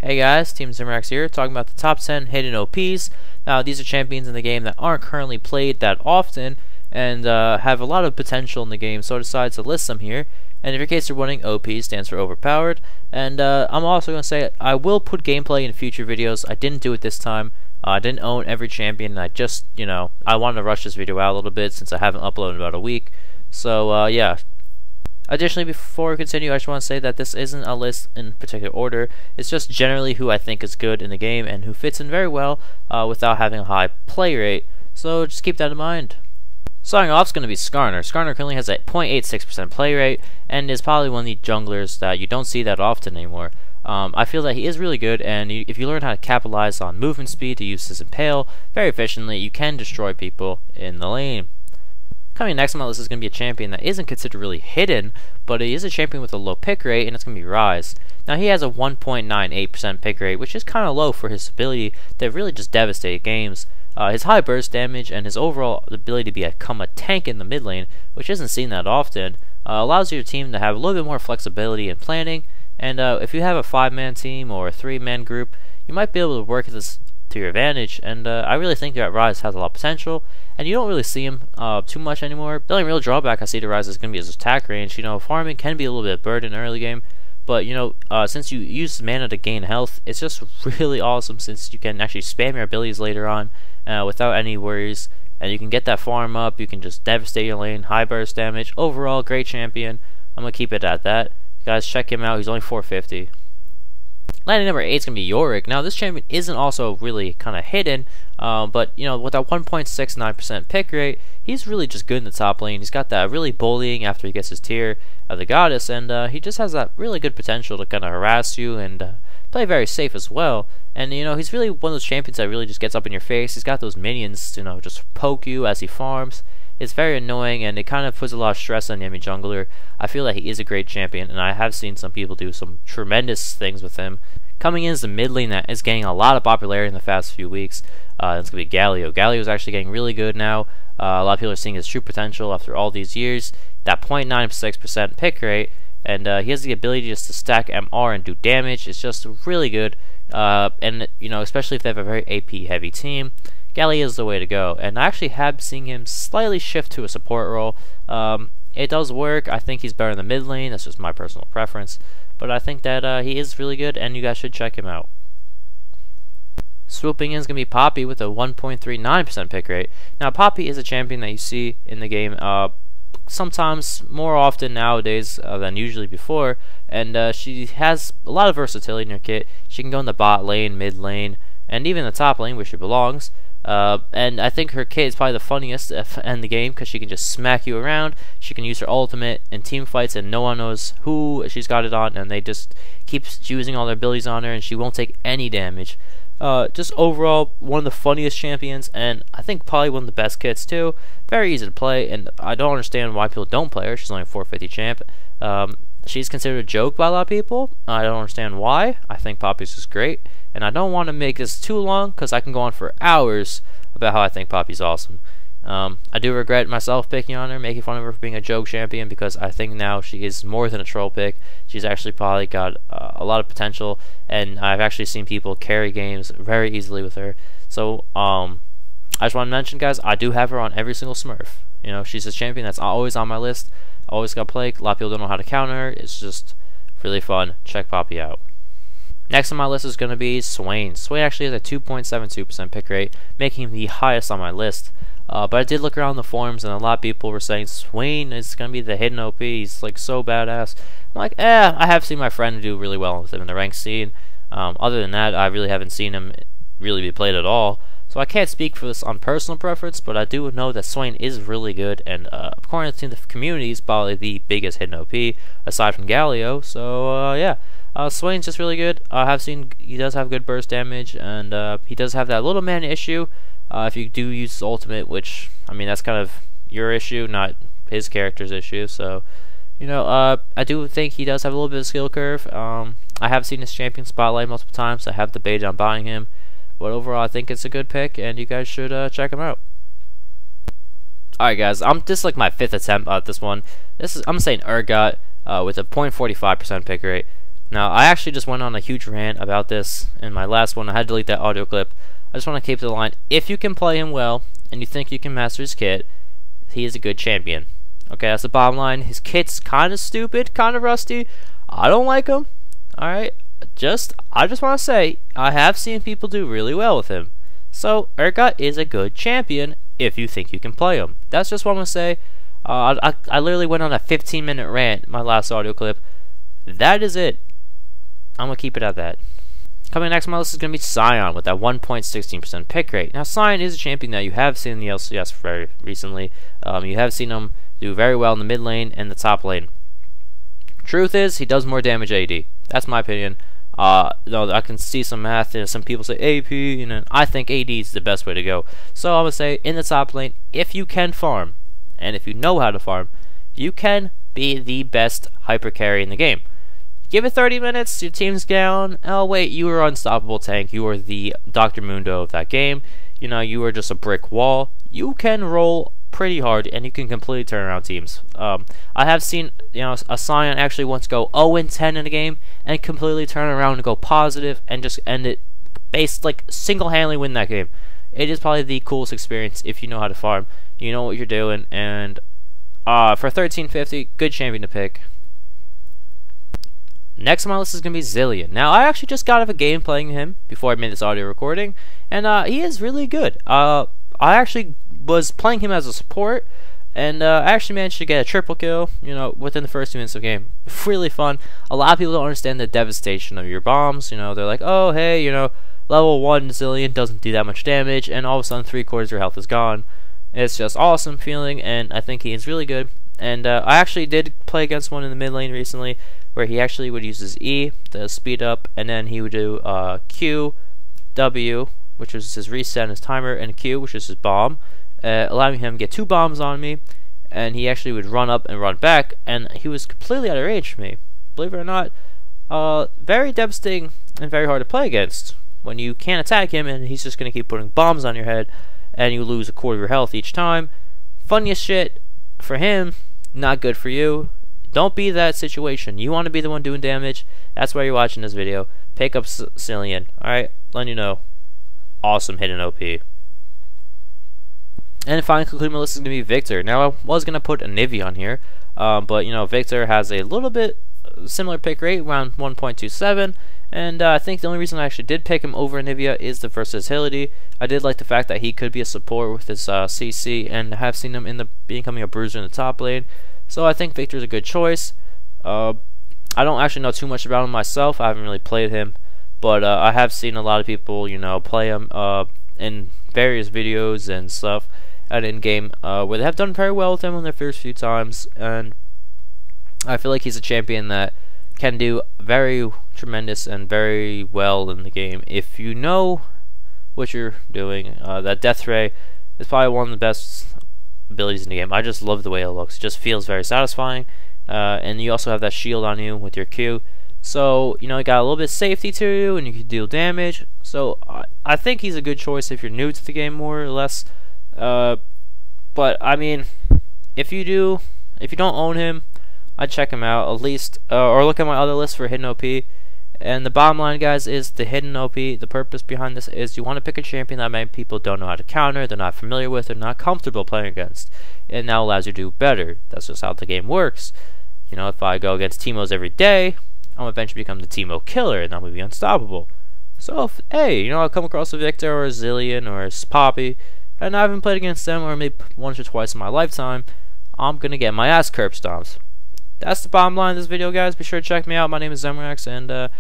Hey guys, Team Zemerax here, talking about the top 10 hidden OPs. Now, these are champions in the game that aren't currently played that often and have a lot of potential in the game, so I decided to list them here. And if in case you're wondering, OP stands for overpowered. And I'm also going to say I will put gameplay in future videos. I didn't do it this time. I didn't own every champion, and I just, I wanted to rush this video out a little bit since I haven't uploaded in about a week. So, yeah. Additionally, before we continue, I just want to say that this isn't a list in particular order. It's just generally who I think is good in the game and who fits in very well without having a high play rate. So just keep that in mind. Starting off is going to be Skarner. Skarner currently has a 0.86% play rate and is probably one of the junglers that you don't see that often anymore. I feel that he is really good, and if you learn how to capitalize on movement speed to use his impale very efficiently, you can destroy people in the lane. Coming next on my list is going to be a champion that isn't considered really hidden, but he is a champion with a low pick rate, and it's going to be Ryze. Now, he has a 1.98% pick rate, which is kind of low for his ability to really just devastate games. His high burst damage and his overall ability to become a tank in the mid lane, which isn't seen that often, allows your team to have a little bit more flexibility in planning, and if you have a 5-man team or a 3-man group, you might be able to work this to your advantage, and I really think that Ryze has a lot of potential, and you don't really see him too much anymore. The only real drawback I see to Ryze is going to be his attack range. Farming can be a little bit of burden in early game, but since you use mana to gain health, it's just really awesome since you can actually spam your abilities later on without any worries, and you can get that farm up, you can just devastate your lane, high burst damage. Overall, great champion. I'm going to keep it at that. Guys, check him out. He's only 450. Landing number 8 is going to be Yorick. Now, this champion isn't also really kind of hidden, but, with that 1.69% pick rate, he's really just good in the top lane. He's got that really bullying after he gets his tier of the goddess, and he just has that really good potential to kind of harass you and play very safe as well. And, he's really one of those champions that really just gets up in your face. He's got those minions, just poke you as he farms. It's very annoying, and it kind of puts a lot of stress on the enemy jungler. I feel that he is a great champion, and I have seen some people do some tremendous things with him. Coming in as the mid lane that is getting a lot of popularity in the past few weeks, it's going to be Galio. Galio is actually getting really good now. A lot of people are seeing his true potential after all these years. That 0.96% pick rate, and he has the ability just to stack MR and do damage. It's just really good, and especially if they have a very AP heavy team. Galio is the way to go, and I actually have seen him slightly shift to a support role. It does work. I think he's better in the mid lane. That's just my personal preference, but I think that he is really good, and you guys should check him out. Swooping in is going to be Poppy with a 1.39% pick rate. Now, Poppy is a champion that you see in the game sometimes more often nowadays than usually before, and she has a lot of versatility in her kit. She can go in the bot lane, mid lane, and even the top lane where she belongs. And I think her kit is probably the funniest in the game because she can just smack you around. She can use her ultimate in team fights and no one knows who she's got it on, and they just keep using all their abilities on her and she won't take any damage. Just overall, one of the funniest champions, and I think probably one of the best kits too. Very easy to play, and I don't understand why people don't play her. She's only a 450 champ. She's considered a joke by a lot of people. I don't understand why. I think Poppy's is great, and I don't want to make this too long because I can go on for hours about how I think Poppy's awesome. I do regret myself picking on her, making fun of her for being a joke champion, because I think now she is more than a troll pick. She's actually probably got a lot of potential, and I've actually seen people carry games very easily with her. So I just want to mention, guys, I do have her on every single Smurf. She's a champion that's always on my list. Always got to play. A lot of people don't know how to counter her. It's just really fun. Check Poppy out. Next on my list is going to be Swain. Swain actually has a 2.72% pick rate, making him the highest on my list. But I did look around the forums, and a lot of people were saying Swain is going to be the hidden OP. He's like so badass. I'm like, I have seen my friend do really well with him in the ranked scene. Other than that, I really haven't seen him really be played at all. So I can't speak for this on personal preference, but I do know that Swain is really good, and according to the community, he's probably the biggest hidden OP aside from Galio. So yeah, Swain's just really good. I have seen he does have good burst damage, and he does have that little mana issue if you do use his ultimate, which I mean that's kind of your issue, not his character's issue. So I do think he does have a little bit of skill curve. I have seen his champion spotlight multiple times. I have debated on buying him. But overall, I think it's a good pick, and you guys should check him out. Alright, guys, this is like my 5th attempt at this one. I'm saying Urgot with a 0.45% pick rate. Now, I actually just went on a huge rant about this in my last one. I had to delete that audio clip. I just want to keep the line. If you can play him well, and you think you can master his kit, he is a good champion. Okay, that's the bottom line. His kit's kind of stupid, kind of rusty. I don't like him. Alright, I just want to say, I have seen people do really well with him. So, Urgot is a good champion if you think you can play him. That's just what I'm going to say. I literally went on a 15-minute rant in my last audio clip. That is it. I'm going to keep it at that. Coming next on my list is going to be Sion with that 1.16% pick rate. Now, Sion is a champion that you have seen in the LCS very recently. You have seen him do very well in the mid lane and the top lane. Truth is, he does more damage AD. That's my opinion. No, I can see some math. Some people say AP, and I think AD is the best way to go. So I'm going to say, in the top lane, if you can farm, and if you know how to farm, you can be the best hyper carry in the game. Give it 30 minutes, your team's down. Oh wait, you were unstoppable tank. You are the Dr. Mundo of that game. You know, you are just a brick wall. You can roll pretty hard, and you can completely turn around teams. I have seen, a Sion actually once go 0-10 in a game and completely turn around and go positive and just end it, single-handedly win that game. It is probably the coolest experience if you know how to farm. You know what you're doing, and for 1350, good champion to pick. Next on my list is going to be Zilean. Now, I actually just got out of a game playing him before I made this audio recording, and he is really good. I actually was playing him as a support, and I actually managed to get a triple kill, within the first 2 minutes of the game. Really fun. A lot of people don't understand the devastation of your bombs. They're like, oh, hey, level 1 Zilean doesn't do that much damage, and all of a sudden 3/4 of your health is gone. It's just awesome feeling, and I think he is really good. And I actually did play against one in the mid lane recently, where he actually would use his E to speed up, and then he would do Q, W, which is his reset and his timer, and Q, which is his bomb, allowing him to get 2 bombs on me, and he actually would run up and run back, and he was completely out of range for me. Believe it or not, very devastating and very hard to play against when you can't attack him, and he's just going to keep putting bombs on your head, and you lose 1/4 of your health each time. Funniest shit for him, not good for you. Don't be that situation. You want to be the one doing damage. That's why you're watching this video. Pick up Zilean. Alright, letting you know. Awesome hidden OP. And finally, concluding my list is going to be Victor. Now, I was going to put Anivia on here, but, Victor has a little bit similar pick rate, around 1.27, and I think the only reason I actually did pick him over Anivia is the versatility. I did like the fact that he could be a support with his CC, and have seen him becoming a bruiser in the top lane. So I think Victor's a good choice. I don't actually know too much about him myself. I haven't really played him, but I have seen a lot of people, play him in various videos and stuff at in-game, where they have done very well with him on their first few times, and I feel like he's a champion that can do very tremendous and very well in the game if you know what you're doing. That Death Ray is probably one of the best abilities in the game. I just love the way it looks. It just feels very satisfying, and you also have that shield on you with your Q, so you got a little bit of safety to you, and you can deal damage. So I think he's a good choice if you're new to the game, more or less. But I mean, if you don't own him, I'd check him out at least, or look at my other list for hidden OP. And the bottom line, guys, is the hidden OP. The purpose behind this is you want to pick a champion that many people don't know how to counter, they're not familiar with, they're not comfortable playing against, and now allows you to do better. That's just how the game works. If I go against Teemos every day, I'm eventually become the Teemo killer, and I'm gonna be unstoppable. So if I'll come across a Victor or a Zilean or a Poppy, and I haven't played against them, or maybe once or twice in my lifetime, I'm gonna get my ass curb stomped. That's the bottom line of this video, guys. Be sure to check me out. My name is Zemerax, and